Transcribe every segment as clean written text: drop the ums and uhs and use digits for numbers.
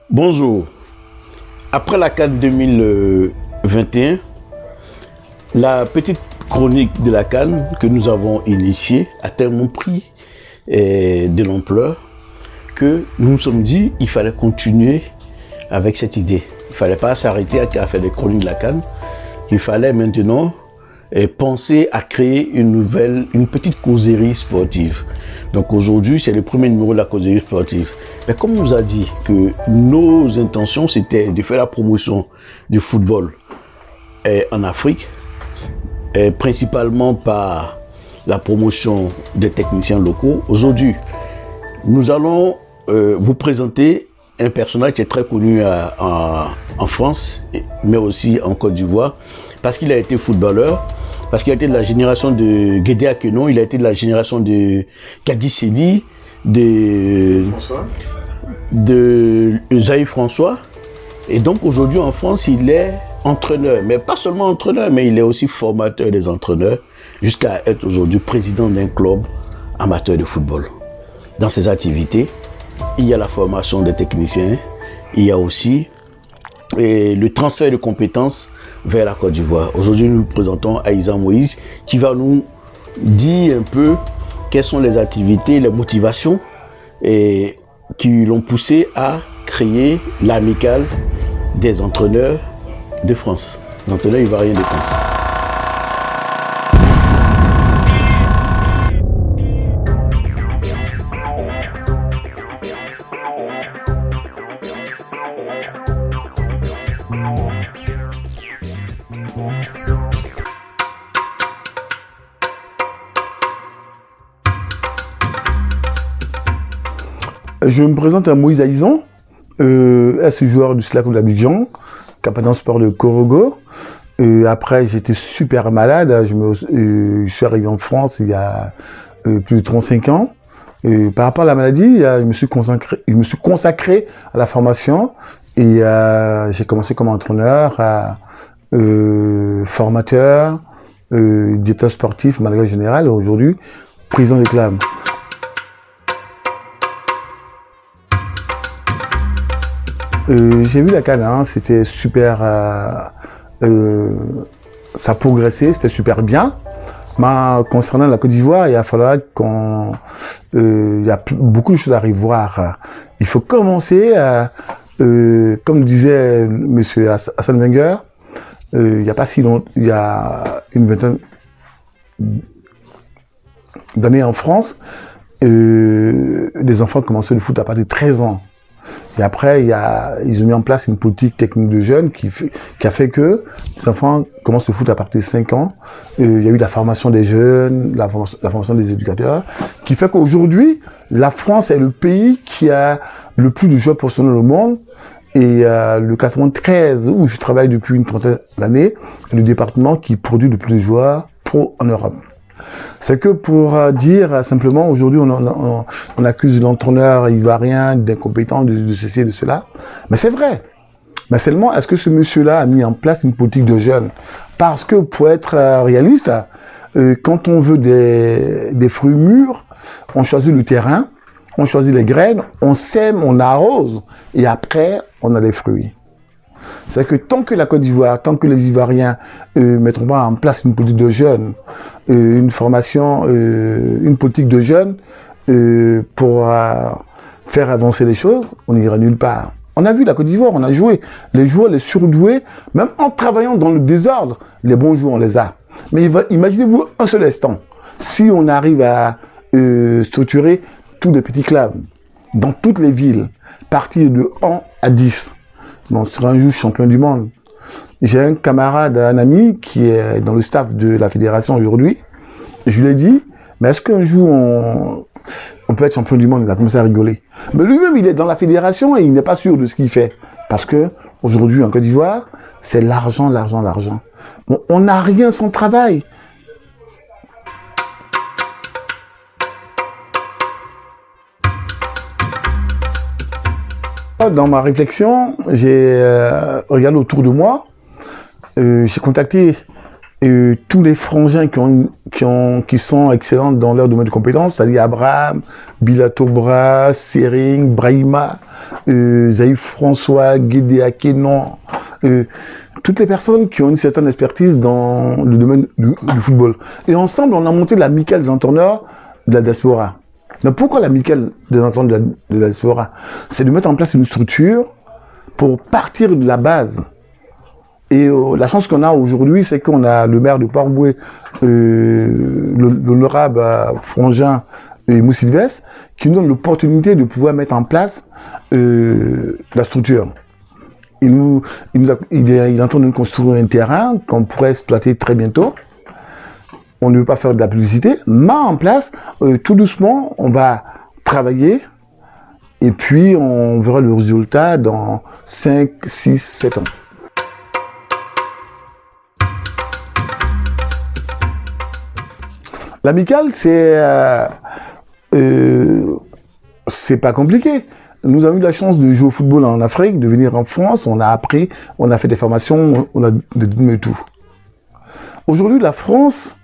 Bonjour. Après la CAN 2021, la petite chronique de la CAN que nous avons initiée a tellement pris de l'ampleur que nous nous sommes dit qu'il fallait continuer avec cette idée. Il ne fallait pas s'arrêter à faire des chroniques de la CAN. Il fallait maintenant penser à créer une petite causerie sportive. Donc aujourd'hui, c'est le premier numéro de la causerie sportive. Mais comme on nous a dit que nos intentions, c'était de faire la promotion du football en Afrique, principalement par la promotion des techniciens locaux, aujourd'hui, nous allons vous présenter un personnage qui est très connu en France, mais aussi en Côte d'Ivoire, parce qu'il a été footballeur, parce qu'il a été de la génération de Guédé Akenon, il a été de la génération de Kadi Seli, de Zaï François. Et donc aujourd'hui en France, il est entraîneur, mais pas seulement entraîneur, mais il est aussi formateur des entraîneurs, jusqu'à être aujourd'hui président d'un club amateur de football. Dans ses activités, il y a la formation des techniciens, il y a aussi le transfert de compétences vers la Côte d'Ivoire. Aujourd'hui, nous présentons Aïssa Moïse qui va nous dire un peu quelles sont les activités, les motivations qui l'ont poussé à créer l'amicale des entraîneurs de France, l'entraîneur ivoirien de France. Je me présente à Moïse Aïzan, ex-joueur du SLAC de Abidjan, capitaine sport de Korogo. Après, j'étais super malade. Je suis arrivé en France il y a plus de 35 ans. Par rapport à la maladie, je me suis consacré à la formation et j'ai commencé comme entraîneur, formateur, directeur sportif, manager général et aujourd'hui, président des clubs. J'ai vu la CAN, hein, c'était super, ça progressait, c'était super bien. Mais concernant la Côte d'Ivoire, il va falloir il y a beaucoup de choses à revoir. Il faut commencer comme disait M. Arsène Wenger, il n'y a pas si longtemps, il y a une vingtaine d'années en France, les enfants commençaient le foot à partir de 13 ans. Et après, ils ont mis en place une politique technique de jeunes qui a fait que les enfants commencent le foot à partir de 5 ans. Il y a eu la formation des jeunes, la formation des éducateurs, qui fait qu'aujourd'hui, la France est le pays qui a le plus de joueurs professionnels au monde. Et le 93, où je travaille depuis une trentaine d'années, est le département qui produit le plus de joueurs pro en Europe. C'est que pour dire simplement, aujourd'hui on accuse l'entraîneur ivoirien d'incompétent, de ceci et de cela. Mais c'est vrai. Mais seulement, est-ce que ce monsieur-là a mis en place une politique de jeunes? Parce que pour être réaliste, quand on veut des fruits mûrs, on choisit le terrain, on choisit les graines, on sème, on arrose, et après, on a les fruits. C'est que tant que la Côte d'Ivoire, tant que les Ivoiriens mettront pas en place une politique de jeunes, une formation, une politique de jeunes pour faire avancer les choses, on n'ira nulle part. On a vu la Côte d'Ivoire, on a joué. Les joueurs, les surdoués, même en travaillant dans le désordre, les bons joueurs, on les a. Mais imaginez-vous un seul instant, si on arrive à structurer tous les petits clubs, dans toutes les villes, partir de 1 à 10, on sera un jour champion du monde. J'ai un camarade, un ami qui est dans le staff de la fédération aujourd'hui. Je lui ai dit, mais est-ce qu'un jour on peut être champion du monde? Il a commencé à rigoler. Mais lui-même, il est dans la fédération et il n'est pas sûr de ce qu'il fait. Parce que aujourd'hui, en Côte d'Ivoire, c'est l'argent, l'argent, l'argent. On n'a rien sans travail. Dans ma réflexion, j'ai regardé autour de moi, j'ai contacté tous les frangins qui sont excellents dans leur domaine de compétences, c'est-à-dire Abraham, Bilatobra, Sering, Brahima, Zaïf François, Guédéa Kenon, toutes les personnes qui ont une certaine expertise dans le domaine du football. Et ensemble, on a monté l'amicale des entraîneurs de la diaspora. Mais pourquoi l'amicale des entraîneurs de la diaspora? C'est de mettre en place une structure pour partir de la base. Et la chance qu'on a aujourd'hui, c'est qu'on a le maire de Port-Bouët, l'honorable Frangin et Moussilvestre, qui nous donne l'opportunité de pouvoir mettre en place la structure. Il est en train de nous construire un terrain qu'on pourrait exploiter très bientôt. On ne veut pas faire de la publicité, mais en place, tout doucement, on va travailler et puis on verra le résultat dans 5, 6, 7 ans. L'amicale, c'est pas compliqué. Nous avons eu la chance de jouer au football en Afrique, de venir en France, on a appris, on a fait des formations, on a de tout. Aujourd'hui, la France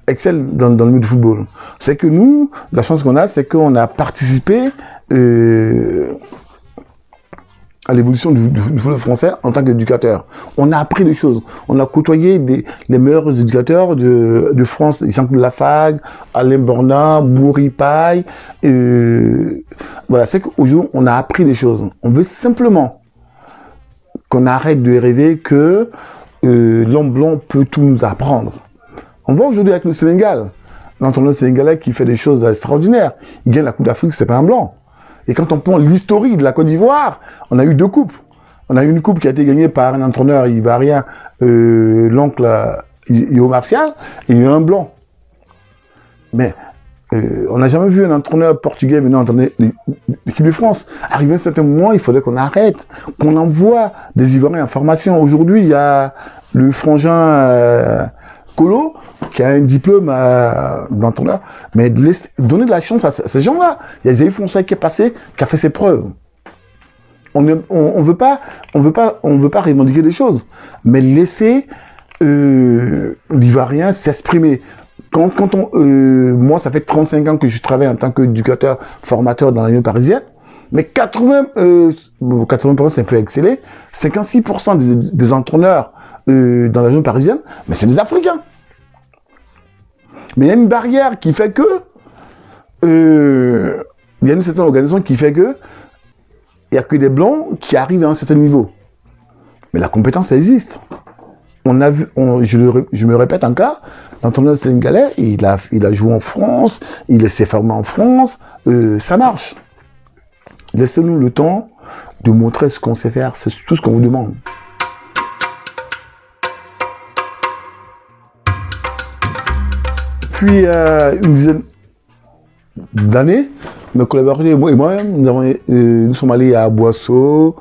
excelle dans le milieu du football. C'est que nous, la chance qu'on a, c'est qu'on a participé à l'évolution du football français en tant qu'éducateur. On a appris des choses. On a côtoyé les meilleurs éducateurs de France, Jean-Claude Lafargue, Alain Bornat, Mouri Paille. Voilà, c'est qu'aujourd'hui, on a appris des choses. On veut simplement qu'on arrête de rêver que l'homme blanc peut tout nous apprendre. On voit aujourd'hui avec le Sénégal, l'entraîneur sénégalais qui fait des choses extraordinaires. Il gagne la Coupe d'Afrique, c'est pas un blanc. Et quand on prend l'historique de la Côte d'Ivoire, on a eu 2 coupes. On a eu une coupe qui a été gagnée par un entraîneur ivoirien, l'oncle Yo Martial, et il y a eu un blanc. Mais on n'a jamais vu un entraîneur portugais venir entraîner l'équipe de France. Arrivé à un certain moment, il faudrait qu'on arrête, qu'on envoie des Ivoiriens en formation. Aujourd'hui, il y a le frangin Colo, qui a un diplôme d'entraîneur, mais donner de la chance à ces gens-là. Il y a Zaïf François qui est passé, qui a fait ses preuves. On veut pas revendiquer des choses, mais laisser l'Ivoirien s'exprimer. Moi, ça fait 35 ans que je travaille en tant qu'éducateur, formateur dans la région parisienne, mais 80% c'est un peu excellé, 56% des entraîneurs dans la région parisienne, mais c'est des Africains. Mais il y a une barrière qui fait que, il y a une certaine organisation qui fait que, il n'y a que des blancs qui arrivent à un certain niveau. Mais la compétence existe. On a vu, je me répète encore, l'entraîneur sénégalais, il a joué en France, il s'est formé en France, ça marche. Laissez-nous le temps de montrer ce qu'on sait faire, c'est tout ce qu'on vous demande. Puis, une dizaine d'années, mes collaborateurs et moi-même, nous sommes allés à Boisseau,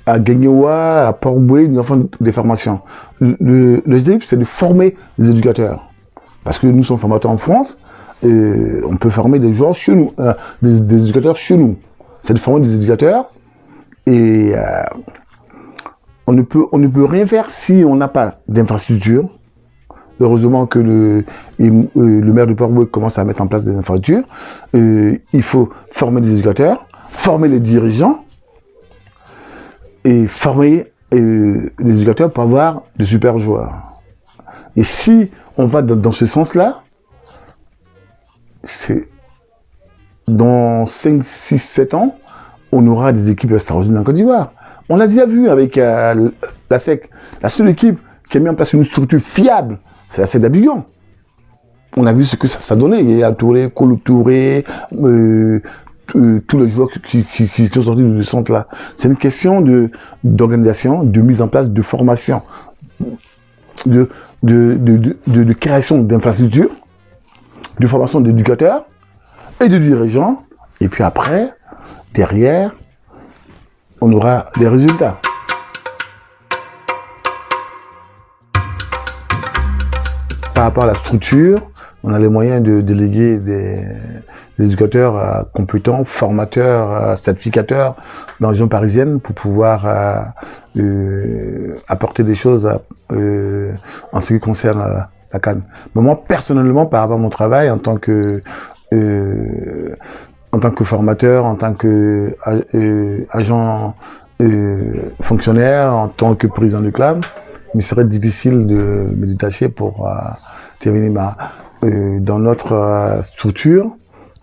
à Guignoua, à Port-Bouët, nous avons fait des formations. Le SDF, c'est de former des éducateurs. Parce que nous sommes formateurs en France, on peut former des joueurs chez nous, des éducateurs chez nous. C'est de former des éducateurs et on ne peut rien faire si on n'a pas d'infrastructure. Heureusement que le maire de Port-Bouët commence à mettre en place des infrastructures. Il faut former des éducateurs, former les dirigeants et former les éducateurs pour avoir de super joueurs. Et si on va dans ce sens-là, c'est dans 5, 6, 7 ans, on aura des équipes extraordinaires en Côte d'Ivoire. On l'a déjà vu avec la SEC. La seule équipe qui a mis en place une structure fiable, c'est la SEC d'Abidjan. On a vu ce que ça donnait. Il y a Touré, Kolo Touré, tous les joueurs qui sont sortis de ce centre-là. C'est une question d'organisation, de mise en place, de formation, de création d'infrastructures, de formation d'éducateurs et de dirigeants. Et puis après, derrière, on aura des résultats. Par rapport à la structure, on a les moyens de déléguer des éducateurs compétents, formateurs, certificateurs dans la région parisienne pour pouvoir apporter des choses en ce qui concerne la CAN. Mais moi, personnellement, par rapport à mon travail, en tant que formateur, en tant que agent fonctionnaire, en tant que président du club, il serait difficile de me détacher pour terminer dans notre structure.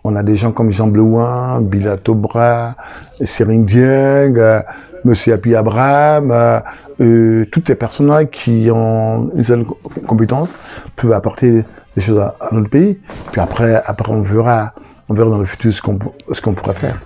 On a des gens comme Jean Blouin, Bila Tobra, Serine Dieng, Monsieur Api Abraham, toutes ces personnes-là qui ont une certaine compétence peuvent apporter des choses à notre pays. Puis après on verra dans le futur ce qu'on pourra faire.